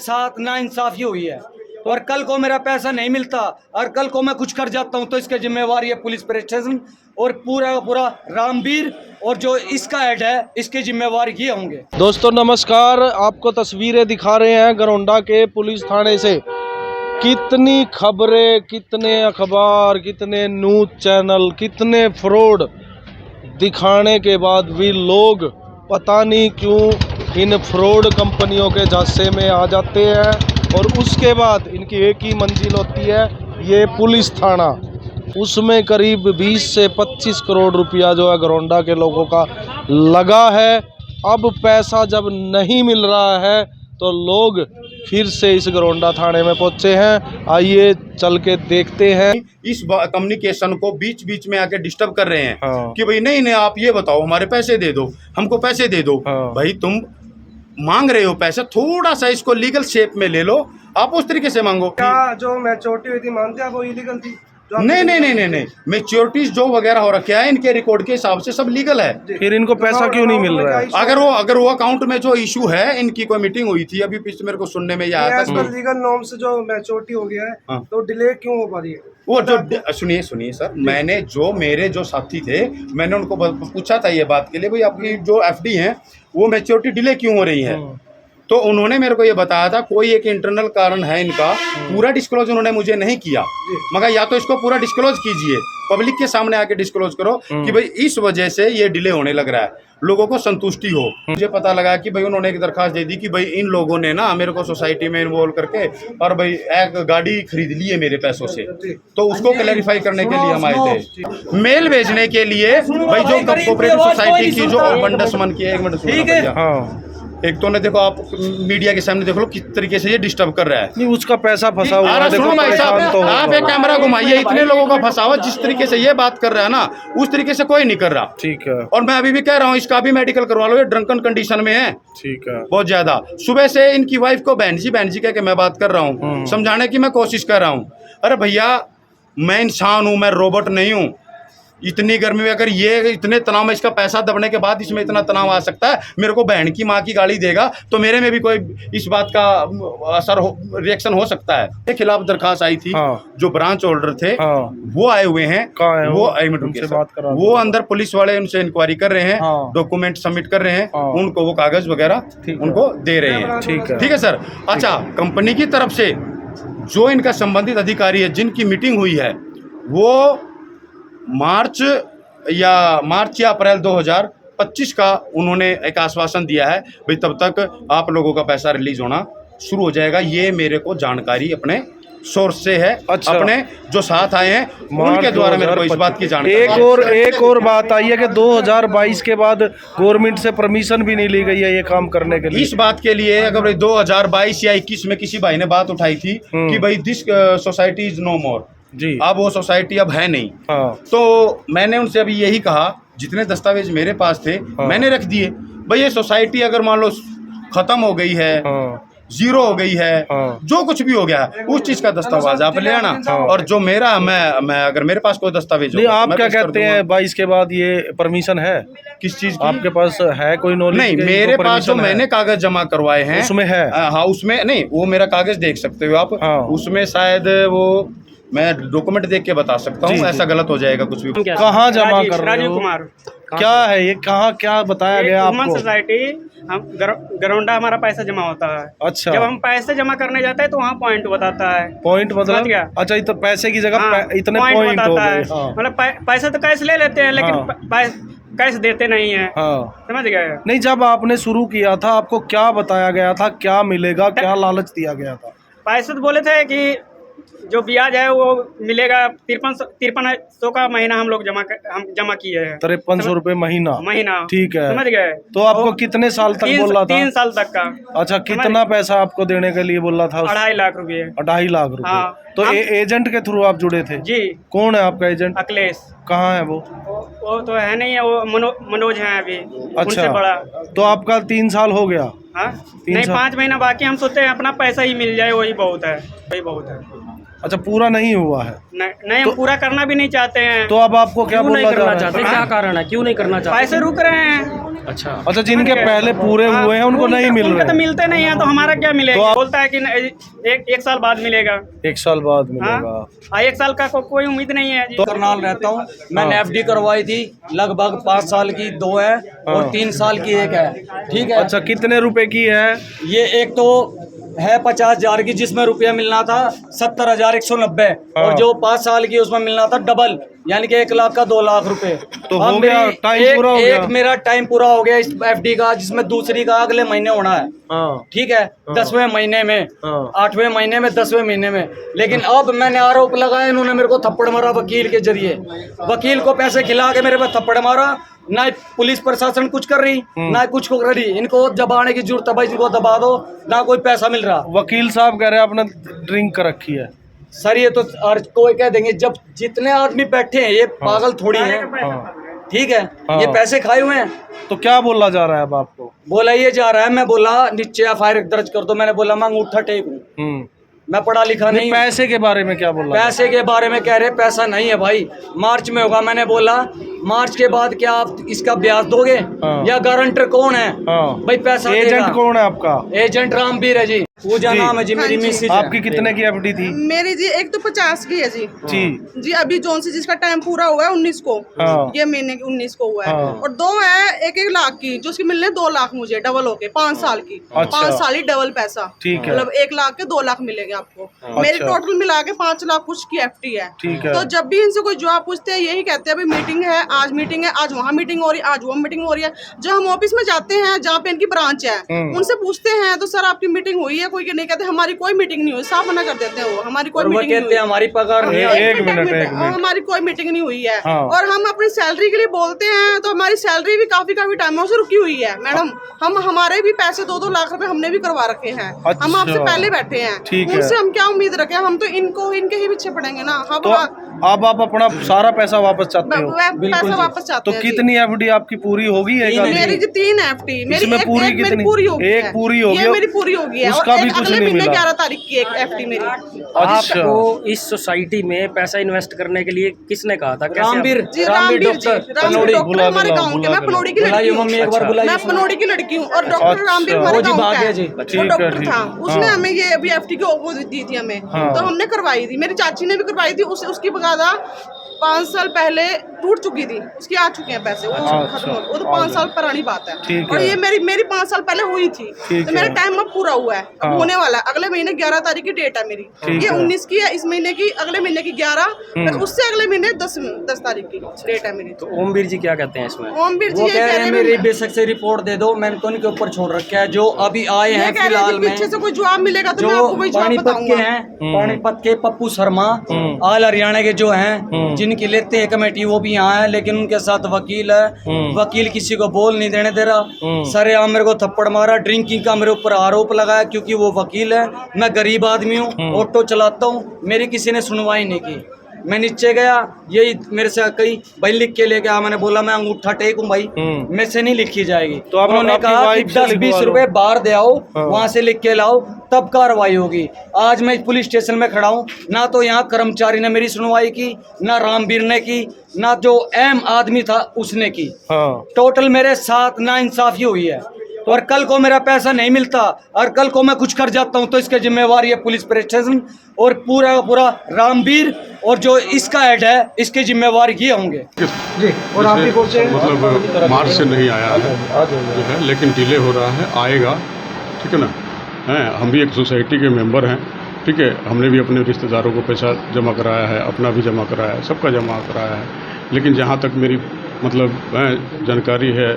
साथ नाइंसाफी हुई है, और कल को मेरा पैसा नहीं मिलता और कल को मैं कुछ कर जाता हूं तो इसके जिम्मेवार ये पुलिस प्रशासन और पूरा का पूरा रामवीर और जो इसका हेड है इसके जिम्मेवार ये होंगे। दोस्तों नमस्कार, आपको तस्वीरें दिखा रहे हैं गरौंडा के पुलिस थाने से। कितनी खबरें, कितने अखबार, कितने न्यूज़ चैनल, कितने फ्रॉड दिखाने के बाद भी लोग पता नहीं क्यों इन फ्रॉड कंपनियों के झांसे में आ जाते हैं और उसके बाद इनकी एक ही मंजिल होती है, ये पुलिस थाना। उसमें करीब 20 से 25 करोड़ रुपया जो है गरौंडा के लोगों का लगा है। अब पैसा जब नहीं मिल रहा है तो लोग फिर से इस गरौंडा थाने में पहुंचे हैं। आइए चल के देखते हैं। इस कम्युनिकेशन को बीच बीच में आके डिस्टर्ब कर रहे हैं। हाँ। कि भाई नहीं आप ये बताओ, हमारे पैसे दे दो, हमको पैसे दे दो। हाँ। भाई तुम मांग रहे हो पैसे, थोड़ा सा इसको लीगल शेप में ले लो, आप उस तरीके से मांगो। क्या जो मैच्योरिटी हुई थी मानते हैं वो इलीगल थी? नहीं, मैच्योरिटीज जो वगैरह हो रखे हैं इनके रिकॉर्ड के हिसाब से सब लीगल है। फिर इनको पैसा क्यों नहीं मिल रहा है? अगर वो अकाउंट में जो इशू है, इनकी कोई मीटिंग हुई थी अभी पीछे मेरे को सुनने में आया था, लीगल नॉर्म से जो मैच्योरिटी हो गया है। हाँ। तो डिले क्यों हो पा रही है? वो जो सुनिए सर, मैंने मेरे जो साथी थे मैंने उनको पूछा था ये बात के लिए, भाई आपकी जो एफडी है वो मैच्योरिटी डिले क्यों हो रही है, तो उन्होंने मेरे को ये बताया था कोई एक इंटरनल कारण है इनका। पूरा डिस्क्लोज उन्होंने मुझे नहीं किया, मगर या तो इसको पूरा डिस्क्लोज कीजिए, पब्लिक के सामने आके डिस्क्लोज करो कि भाई इस वजह से ये डिले होने लग रहा है, लोगों को संतुष्टि हो। मुझे पता लगा कि भाई उन्होंने एक दरखास्त दे दी कि भाई इन लोगों ने ना मेरे को सोसाइटी में इन्वॉल्व करके और भाई एक गाड़ी खरीद ली है मेरे पैसों से, तो उसको क्लैरिफाई करने के लिए हम आए थे, मेल भेजने के लिए। भाई जो कोऑपरेटिव सोसाइटी की जो अबंडस मन की, एक मिनट सुनो, एक तो ने देखो आप मीडिया के सामने देख लो किस तरीके से ये डिस्टर्ब कर रहा है। नहीं, उसका पैसा फंसा हुआ है। सुनो भाई साहब, आप एक कैमरा घुमाइए, इतने लोगों का फंसा हुआ, जिस तरीके से ये बात कर रहा है ना उस तरीके से कोई नहीं कर रहा। ठीक है। और मैं अभी भी कह रहा हूँ इसका भी मेडिकल करवा लो, ये ड्रंकन कंडीशन में है। ठीक है। बहुत ज्यादा। सुबह से इनकी वाइफ को बहन जी कह के मैं बात कर रहा हूँ, समझाने की मैं कोशिश कर रहा हूँ। अरे भैया मैं इंसान हूँ, मैं रोबोट नहीं हूँ। इतनी गर्मी में अगर ये इतने तनाव में इसका पैसा दबने के बाद इसमें इतना तनाव आ सकता है, मेरे को बहन की माँ की गाली देगा तो मेरे में भी कोई इस बात का असर रिएक्शन हो सकता है। के खिलाफ दरखास्त आई थी। हाँ। जो ब्रांच होल्डर थे। हाँ। वो आए हुए हैं। वो अंदर पुलिस वाले उनसे इंक्वायरी कर रहे हैं। हाँ। डॉक्यूमेंट सबमिट कर रहे हैं। हाँ। उनको वो कागज वगैरह उनको दे रहे हैं। ठीक है सर। अच्छा, कंपनी की तरफ से जो इनका संबंधित अधिकारी है जिनकी मीटिंग हुई है वो मार्च या अप्रैल 2025 का उन्होंने एक आश्वासन दिया है, भाई तब तक आप लोगों का पैसा रिलीज होना शुरू हो जाएगा। ये मेरे को जानकारी अपने सोर्स से है। अच्छा। अपने जो साथ आए हैं उनके द्वारा मेरे को इस बात की जानकारी। एक और बात आई है कि 2022 के बाद गवर्नमेंट से परमिशन भी नहीं ली गई है ये काम करने के लिए। इस बात के लिए अगर 2022 या 21 में किसी भाई ने बात उठाई थी कि भाई दिस सोसाइटी इज नो मोर जी, अब वो सोसाइटी अब है नहीं। हाँ। तो मैंने उनसे अभी यही कहा, जितने दस्तावेज मेरे पास थे मैंने रख दिए। भाई ये सोसाइटी अगर मान लो खत्म हो गई है, जीरो हो गई है, जो कुछ भी हो गया उस चीज का दस्तावेज आप ले आना। और जो मेरा मैं अगर मेरे पास कोई दस्तावेज नहीं, आप क्या कहते हैं 22 के बाद ये परमिशन है? किस चीज आपके पास है कोई नॉलेज? नहीं, मेरे पास जो मैंने कागज जमा करवाए हैं उसमें है। हाँ, उसमें नहीं, वो मेरा कागज देख सकते हो आप। उसमें शायद वो मैं डॉक्यूमेंट देख के बता सकता हूँ, ऐसा गलत हो जाएगा कुछ भी। कहाँ जमा कर रहे हो? राजीव कुमार। क्या है ये, कहाँ क्या बताया गया आपको? सोसाइटी हम गरौंडा हमारा पैसा जमा होता है। अच्छा। जब हम पैसे जमा करने जाते हैं तो वहाँ पॉइंट बताता है। पॉइंट मतलब? अच्छा, ये तो पैसे की जगह इतने पॉइंट हो गए। मतलब पैसे तो कैश ले लेते हैं लेकिन कैश देते नहीं है। समझ गए? नहीं, जब आपने शुरू किया था आपको क्या बताया गया था, क्या मिलेगा, क्या लालच दिया गया था? पैसे तो बोले थे कि जो ब्याज है वो मिलेगा 5300 का महीना हम लोग जमा किए हैं। 5300 रुपए महीना। ठीक है, समझ गए। तो आपको कितने साल तक बोल रहा था? 3 साल तक का। अच्छा, कितना पैसा आपको देने के लिए बोल रहा था? 2.5 लाख रुपए। 2.5 लाख रुपए। हाँ। तो एजेंट के थ्रू आप जुड़े थे? जी। कौन है आपका एजेंट? अखिलेश। कहाँ है वो तो है नहीं है, वो मनोज है अभी। अच्छा, बड़ा। तो आपका 3 साल हो गया? हाँ, नहीं 5 महीना बाकी। हम सोचते हैं अपना पैसा ही मिल जाए, वही बहुत है, वही बहुत है। अच्छा, पूरा नहीं हुआ है। नहीं, हम पूरा करना भी नहीं चाहते हैं। तो अब आपको क्या क्यों नहीं बोला जा करना रहा चाहते, है? क्या कारण है, क्यों नहीं करना चाहते? पैसे रुक रहे हैं। अच्छा, अच्छा, जिनके पहले पूरे हुए हैं उनको नहीं मिल उनके तो रहे। मिलते नहीं है, तो हमारा क्या मिलेगा? तो आप- बोलता है कि एक साल बाद मिलेगा। 1 साल बाद हाँ, मिलेगा। 1 साल का कोई उम्मीद नहीं है जी। तो करनाल रहता हूँ, मैंने एफडी करवाई थी, लगभग 5 साल की 2 है और हाँ। 3 साल की 1 है। ठीक है। अच्छा, कितने रुपए की है? ये एक तो है 50,000 की, जिसमें रुपया मिलना था 70,190 हाँ। और जो 5 साल की उसमें मिलना था डबल, यानी कि 1 लाख का 2 लाख रुपए। तो अब हो गया, मेरी टाइम पूरा हो गया। एक मेरा टाइम पूरा हो गया इस एफडी का, जिसमें दूसरी का अगले महीने होना है। हाँ, ठीक है, 10वें महीने में, हाँ। 8वें महीने में, 10वें महीने में। लेकिन अब मैंने आरोप लगाया, इन्होंने मेरे को थप्पड़ मारा वकील के जरिए। वकील को पैसे खिला के मेरे पे थप्पड़ मारा। ना पुलिस प्रशासन कुछ कर रही, ना कुछ को कर रही। इनको दबाने की जरूरत है भाई, इनको दबा दो ना, कोई पैसा मिल रहा। वकील साहब कह रहे हैं आपने ड्रिंक कर रखी है। सर ये तो और कोई कह देंगे, जब जितने आदमी बैठे हैं ये पागल थोड़ी हैं। हाँ। ठीक है, हाँ। ये पैसे खाए हुए हैं। तो क्या बोला जा रहा है अब आपको? बोला ये जा रहा है, मैं बोला नीचे एफआईआर दर्ज कर दो। मैंने बोला मैं अंगूठा टेक हूँ, मैं पढ़ा लिखा नहीं। पैसे के बारे में क्या बोला? पैसे के बारे में कह रहे पैसा नहीं है भाई, मार्च में होगा। मैंने बोला मार्च के बाद क्या आप इसका ब्याज दोगे? हाँ। या गारंटर कौन है? हाँ। भाई पैसा एजेंट देगा। कौन है आपका? एजेंट रामवीर है जी, पूजा जी। नाम है जी मेरी हाँ जी। मिसेज। आपकी कितने की एफडी थी? मेरी जी एक तो 50 की है जी। जी। अभी जोन से जिसका टाइम पूरा हुआ है 19 को, हाँ। ये महीने की 19 को हुआ है। हाँ। और 2 है 1-1 लाख की, जो उसकी मिलने 2 लाख मुझे डबल होके 5 साल की। अच्छा। 5 साल ही डबल पैसा, ठीक है। मतलब 1 लाख के 2 लाख मिलेंगे आपको। मेरी अच्छा। टोटल मिला के 5 लाख कुछ की एफडी है। ठीक है। तो जब भी इनसे कोई जवाब पूछते हैं यही कहते हैं, भाई मीटिंग है, आज मीटिंग है, आज वहाँ मीटिंग हो रही है, आज वो मीटिंग हो रही है। जो हम ऑफिस में जाते हैं जहाँ पे इनकी ब्रांच है, उनसे पूछते हैं तो सर आपकी मीटिंग हुई है? कोई के नहीं कहते हमारी कोई मीटिंग नहीं हुई, साफ मना कर देते हैं वो, हमारी कोई और वो मीटिंग नहीं कहते हैं हुई। हमारी पगार नहीं है। एक मिनट। हमारी कोई मीटिंग नहीं हुई है। हाँ। और हम अपनी सैलरी के लिए बोलते हैं तो हमारी सैलरी भी काफी टाइमों से रुकी हुई है मैडम। हम हमारे भी पैसे 2-2 लाख रुपए हमने भी करवा रखे हैं। अच्छा। हम आपसे पहले बैठे हैं, ठीक है। उनसे हम क्या उम्मीद रखें? हम तो इनके ही पीछे पड़ेंगे ना। हम तो अब आप अपना सारा पैसा वापस चाहते हो? पैसा वापस चाहते तो हैं जी। कितनी एफडी आपकी पूरी होगी? एक आदमी? मेरी जी 3 एफडी, मेरी इसमें एक पूरी मेरी कितनी? पूरी होगी एक है। पूरी होगी ये और मेरी पूरी होगी है। उसका और भी एक कुछ अगले नहीं महीने मिला। 11 तारीख की एक एफडी मेरी। अच्छा। आपको इस सोसाइटी में पैसा इन्वेस्ट करने के लिए किसने कहा था? कैसे आप- रामवीर, जी रामवीर डॉक्टर रामवीर डॉक्टर बुला हमारे दिलाओ, गाँव के। बुला मैं पनोड़ी की बुलाइए लड़की हूँ। मम्मी, एक बार अच्छा। बुलाइए। मैं पनोड़ी की लड़की हूँ और डॉक्टर अच्छा। रामवीर हमारे वो जी गाँव भाग का गया है। जी। वो ठीक है, डॉक्टर ठीक। था, उसने हाँ। हमें ये अभी एफडी की वो दी थी हमें। हाँ। तो हमने करवाई थी, मेरी चाची ने भी करवाई थी। उसकी बकायदा 5 साल पहले टूट चुकी थी, उसकी आ चुके हैं पैसे, वो खत्म हो गए। वो तो 5 साल पुरानी बात है। ठीक और है। ये मेरी 5 साल पहले हुई थी। ठीक तो मेरा है। टाइम अब पूरा हुआ है, अब हाँ। होने वाला है। अगले महीने 11 तारीख की डेट है मेरी। ठीक ये है। 19 की है इस महीने की, अगले महीने की 11, फिर उससे अगले महीने 10 तारीख की डेट है मेरी। तो ओमवीर जी क्या कहते हैं इसमें? ओमवीर जी वो ये कह रहे हैं मेरी हैं बेशक से रिपोर्ट दे दो, मैंने तो उनके ऊपर छोड़ रखा है। जो अभी आए ये हैं कह रहे फिलहाल हैं कि में, पीछे से कोई जवाब मिलेगा तो मैं जो आपको वही जवाब पानीपत के बताऊंगा। हैं, पानीपत के पप्पू शर्मा, ऑल हरियाणा के जो हैं, जिनकी लेते हैं कमेटी, वो भी यहाँ है। लेकिन उनके साथ वकील है, वकील किसी को बोल नहीं देने दे रहा। सरेआम मेरे को थप्पड़ मारा, ड्रिंकिंग का मेरे ऊपर आरोप लगाया, क्योंकि वो वकील है। मैं गरीब आदमी हूँ, ऑटो चलाता हूँ, मेरी किसी ने सुनवाई नहीं की। मैं नीचे गया, यही मेरे से कही भाई लिख के लेके आ। मैंने बोला मैं अंगूठा टेक हूँ भाई, मेरे से नहीं लिखी जाएगी। तो आप उन्होंने आपकी कहा कि वाइफ से 10-20 लिखवा लो। रुपए बाहर दे आओ, हाँ। वहाँ से लिख के लाओ, तब कार्रवाई होगी। आज मैं पुलिस स्टेशन में खड़ा हूँ, ना तो यहाँ कर्मचारी ने मेरी सुनवाई की, ना रामवीर ने की, ना जो अहम आदमी था उसने की। हाँ। टोटल मेरे साथ नाइंसाफी हुई है। और कल को मेरा पैसा नहीं मिलता और कल को मैं कुछ कर जाता हूँ तो इसके जिम्मेवार ये पुलिस प्रशासन और पूरा का पूरा रामवीर और जो इसका हेड है, इसके जिम्मेवार ये होंगे। जी। और आपकी कौन से मतलब मार्च से नहीं आया है जो है, लेकिन डिले हो रहा है, आएगा। ठीक है ना? हैं, हम भी एक सोसाइटी के मेंबर हैं। ठीक है, हमने भी अपने रिश्तेदारों को पैसा जमा कराया है, अपना भी जमा कराया है, सबका जमा कराया है। लेकिन जहाँ तक मेरी मतलब जानकारी है,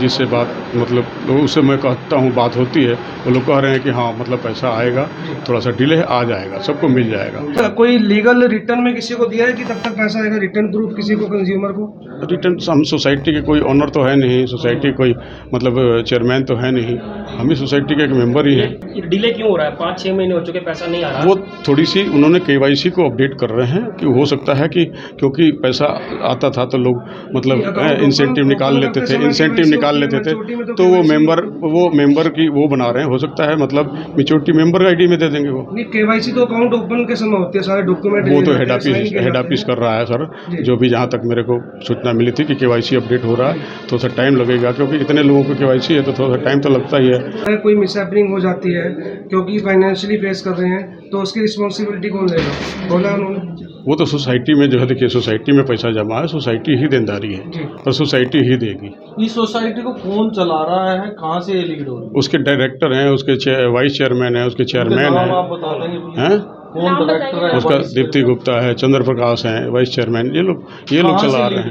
जिससे बात मतलब उससे मैं कहता हूँ बात होती है, वो लोग कह रहे हैं कि हाँ मतलब पैसा आएगा, थोड़ा सा डिले है, आ जाएगा, सबको मिल जाएगा। कोई लीगल रिटर्न में किसी को दिया है कि तब तक पैसा आएगा? रिटर्न प्रूफ किसी को, कंज्यूमर को? रिटर्न हम सोसाइटी के कोई ऑनर तो है नहीं, सोसाइटी कोई मतलब चेयरमैन तो है नहीं, हम भी सोसाइटी के एक मेंबर ही हैं। डिले क्यों हो रहा है? 5-6 महीने हो चुके, पैसा नहीं आ रहा। वो थोड़ी सी उन्होंने KYC को अपडेट कर रहे हैं कि हो सकता है कि क्योंकि पैसा आता था तो लोग मतलब इंसेंटिव निकाल लेते थे, इंसेंटिव सिम निकाल लेते थे, तो वो मेंबर की वो बना रहे हैं, हो सकता है मतलब मेच्योरिटी मेंबर आईडी में दे देंगे वो। नहीं, केवाईसी तो अकाउंट ओपन के समय होती है, सारे डॉक्यूमेंट वो तो हेड ऑफिस कर रहा है सर, जो भी जहाँ तक मेरे को सूचना मिली थी कि केवाईसी अपडेट हो रहा है, थोड़ा सा टाइम लगेगा, क्योंकि इतने लोगों को केवाईसी है तो थोड़ा सा टाइम तो लगता ही है। कोई मिसहैपनिंग हो जाती है क्योंकि फाइनेंशियली फेस कर रहे हैं, तो उसकी रिस्पॉन्सिबिलिटी कौन लेगा? बोला उन्होंने वो तो सोसाइटी में जो है, देखिए सोसाइटी में पैसा जमा है, सोसाइटी ही देनदारी है, पर सोसाइटी ही देगी। इस सोसाइटी को कौन चला रहा है, कहाँ से ये लीड हो रही है? उसके डायरेक्टर हैं, उसके वाइस चेयरमैन है, उसके चेयरमैन नाम है, आप बता देंगे हैं? कौन डायरेक्टर है? उसका दीप्ति गुप्ता है, चंद्र प्रकाश हैं वाइस चेयरमैन, ये लोग चला रहे हैं।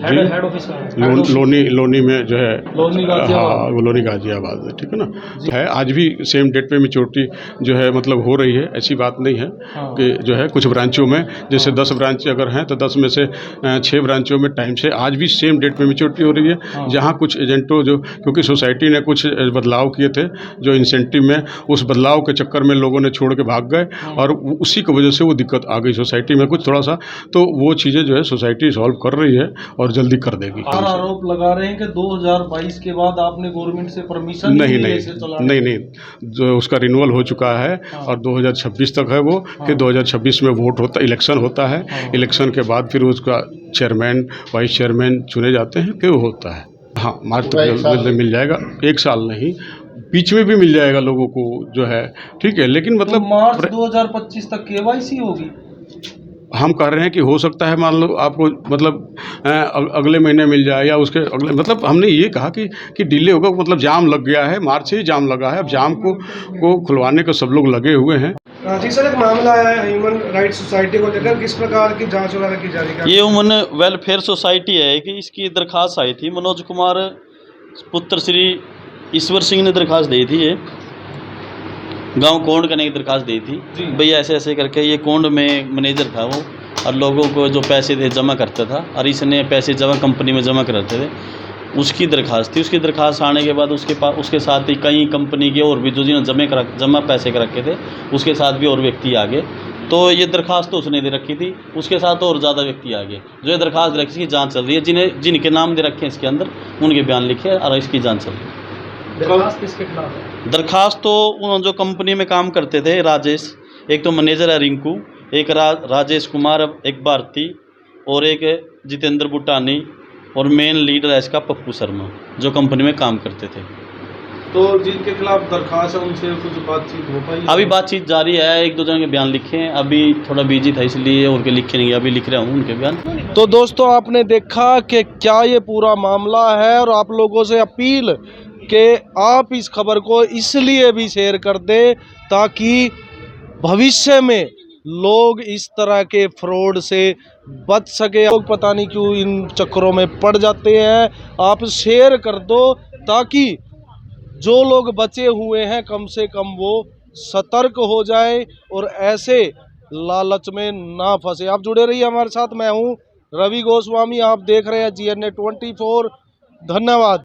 हेड ऑफिस का लोनी में जो है, लोनी हाँ वो लोनी गाजियाबाद में, ठीक है ना, है। आज भी सेम डेट पे मेच्योरिटी जो है मतलब हो रही है, ऐसी बात नहीं है कि जो है कुछ ब्रांचों में, जैसे 10 ब्रांच अगर हैं तो 10 में से 6 ब्रांचों में टाइम से आज भी सेम डेट पे मेच्योरिटी हो रही है। जहाँ कुछ एजेंटों जो, क्योंकि सोसाइटी ने कुछ बदलाव किए थे जो इंसेंटिव में, उस बदलाव के चक्कर में लोगों ने छोड़ के भाग गए और उसी की वजह से वो दिक्कत आ गई सोसाइटी में कुछ थोड़ा सा, तो वो चीज़ें जो है सोसाइटी सॉल्व कर रही है और जल्दी कर देगी। और आरोप लगा रहे हैं कि 2022 के बाद आपने गवर्नमेंट से परमिशन नहीं, जो उसका रिन्यूअल हो चुका है और 2026 तक है वो, फिर 2026 में वोट होता, इलेक्शन होता है, इलेक्शन के बाद फिर उसका चेयरमैन वाइस चेयरमैन चुने जाते हैं, फिर होता है। हाँ, मार्च तक मिल जाएगा, 1 साल नहीं, बीच में भी मिल जाएगा लोगों को जो है, ठीक है, लेकिन मतलब तो मार्च 2025 तक केवाईसी होगी। हम कह रहे हैं कि हो सकता है, मान लो आपको मतलब अगले महीने मिल जाए या उसके अगले, मतलब हमने ये कहा कि डिले होगा, मतलब जाम लग गया है, मार्च से ही जाम लगा है, अब जाम को खुलवाने को सब लोग लगे हुए हैं। जी सर, एक मामला आया है ह्यूमन राइट्स सोसाइटी को लेकर, किस प्रकार की जांच वगैरह की जा रही है? ये ह्यूमन वेलफेयर सोसाइटी है कि इसकी दरख्वास्त आई थी, मनोज कुमार पुत्र श्री ईश्वर सिंह ने दरख्वास्त दी थी, ये गांव कोंड करने की दरख्वास्त दी थी, भैया ऐसे ऐसे करके, ये कोंड में मैनेजर था वो, और लोगों को जो पैसे थे जमा करता था, और इसने पैसे जमा कंपनी में जमा कराते थे, उसकी दरख्वास्त थी। उसकी दरख्वास्त आने के बाद उसके साथ ही कई कंपनी के और भी जो जिन्होंने जमा पैसे कर रखे थे, उसके साथ भी और व्यक्ति आ गए। तो ये दरख्वास्त तो उसने दे रखी थी, उसके साथ और ज़्यादा व्यक्ति आ गए जो ये दरख्वास्त दे रखी, जाँच चल रही है, जिनके नाम दे रखे हैं इसके अंदर, उनके बयान लिखे और इसकी जाँच चल रही है। दरखास्त किसके खिलाफ है? दरखास्त तो उन जो कंपनी में काम करते थे, राजेश, एक तो मैनेजर है रिंकू, एक राजेश कुमार, एक भारती, और एक जितेंद्र बुटानी, और मेन लीडर है इसका पप्पू शर्मा, जो कंपनी में काम करते थे। तो जिनके खिलाफ दरखास्त है उनसे कुछ बातचीत हो पाई? अभी बातचीत जारी है, 1-2 जन के बयान लिखे हैं, अभी थोड़ा बिजी था इसलिए उनके लिखे नहीं, अभी लिख रहा हूँ उनके बयान। तो दोस्तों, आपने देखा कि क्या ये पूरा मामला है, और आप लोगों से अपील कि आप इस खबर को इसलिए भी शेयर कर दें ताकि भविष्य में लोग इस तरह के फ्रॉड से बच सके। लोग पता नहीं क्यों इन चक्करों में पड़ जाते हैं, आप शेयर कर दो ताकि जो लोग बचे हुए हैं कम से कम वो सतर्क हो जाए और ऐसे लालच में ना फंसे। आप जुड़े रहिए हमारे साथ, मैं हूं रवि गोस्वामी, आप देख रहे हैं GNA 24। धन्यवाद।